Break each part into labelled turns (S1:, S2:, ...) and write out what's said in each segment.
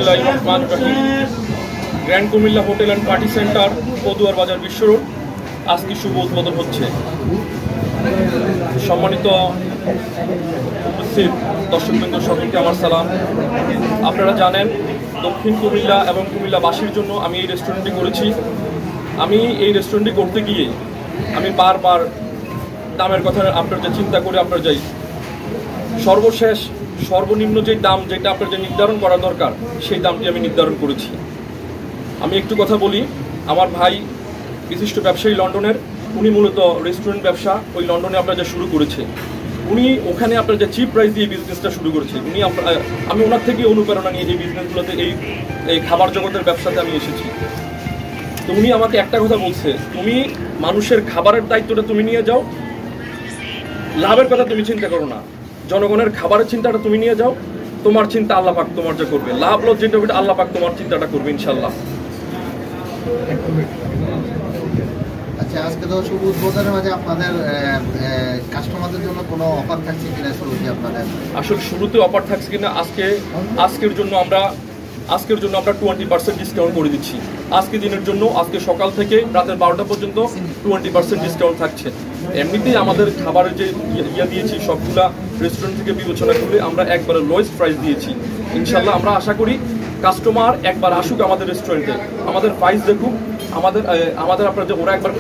S1: বিসমিল্লাহির রহমানির রহিম। Grand Comilla hotel and party centre, Paduar Bazar, Bishwa road, আজকে শুভ উদ্বোধন হচ্ছে। সম্মানিত উপস্থিত দর্শকবৃন্দ, সকলকে আমার সালাম। আপনারা জানেন, দক্ষিণ কুমিল্লা এবং কুমিল্লাবাসীর জন্য আমি এই রেস্টুরেন্টটি করেছি। আমি এই রেস্টুরেন্টটি করতে গিয়ে আমি বারবার দামের কথা আপনার যে চিন্তা করে আপনার যাই, সর্বশেষ সর্বনিম্ন যে দাম, যেটা আপনার যে নির্ধারণ করা দরকার, সেই দামটি আমি নির্ধারণ করেছি। আমি একটু কথা বলি। আমার ভাই বিশিষ্ট ব্যবসায়ী লন্ডনের, উনি মূলত রেস্টুরেন্ট ব্যবসা ওই লন্ডনে আপনার যা শুরু করেছে। উনি ওখানে আপনার যে চিপ প্রাইস দিয়ে বিজনেসটা শুরু করেছে। আমি ওনার থেকে অনুপ্রেরণা নিয়ে এই বিজনেসগুলোতে, এই খাবার জগতের ব্যবসাতে আমি এসেছি। তো উনি আমাকে একটা কথা বলছে, তুমি মানুষের খাবারের দায়িত্বটা তুমি নিয়ে যাও, লাভের কথা তুমি চিন্তা করো না, জনগণের খাবারের চিন্তাটা তুমি নিয়ে যাও, তোমার চিন্তা আল্লাহ পাক তোমার যা করবে, লাভ লস যেটা হবে আল্লাহ পাক তোমার চিন্তাটা করবে ইনশাল্লাহ।
S2: আচ্ছা, আজকে তো শুভ উদ্বোধনের মাঝে আপনাদের কাস্টমারদের জন্য কোনো অফার থাকছে কিনা শুরুতে? আপনাদের
S1: আসলে শুরুতে অফার থাকছে কিনা, আজকের জন্য আমরা 20% ডিসকাউন্ট করে দিচ্ছি। আজকে দিনের জন্য, আজকে সকাল থেকে রাতের 12টা পর্যন্ত 20% ডিসকাউন্ট থাকছে। এমনিতেই আমাদের খাবারের যে দিয়েছি, সবগুলা রেস্টুরেন্ট থেকে বিবেচনা করলে আমরা একবারে লোয়েস্ট প্রাইস দিয়েছি। ইনশাল্লাহ আমরা আশা করি কাস্টমার একবার আসুক আমাদের রেস্টুরেন্টে, আমাদের প্রাইস দেখুক, আমাদের আপনার যে ওরা একবার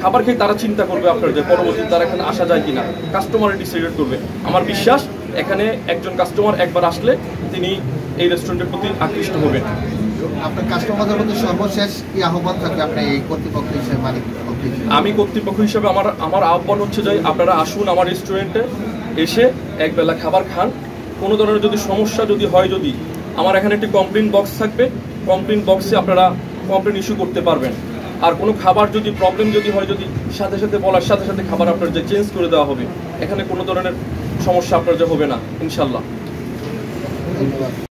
S1: খাবার খেয়ে তারা চিন্তা করবে আপনার যে পরবর্তী তারা এখানে আসা যায় কিনা, কাস্টমার ডিসাইড করবে। আমার বিশ্বাস এখানে একজন কাস্টমার একবার আসলে তিনি এই রেস্টুরেন্টের প্রতি আকৃষ্ট হবেন।
S2: আপনার কাস্টমারদের প্রতি সর্বশেষ কি আহ্বান থাকবে আপনি এই কর্তৃপক্ষ হিসেবে, মালিক?
S1: আমি কর্তৃপক্ষ হিসেবে আমার আহ্বান হচ্ছে যে আপনারা আসুন আমার রেস্টুরেন্টে, এসে একবেলা খাবার খান। কোনো ধরনের যদি সমস্যা হয়, আমার এখানে একটি কমপ্লেন বক্স থাকবে, কমপ্লেন বক্সে আপনারা কমপ্লেন ইস্যু করতে পারবেন। আর কোনো খাবার যদি প্রবলেম হয়, সাথে সাথে বলার সাথে সাথে খাবার আপনার যে চেঞ্জ করে দেওয়া হবে। এখানে কোনো ধরনের সমস্যা আপনার যে হবে না ইনশাল্লাহ।
S2: ধন্যবাদ।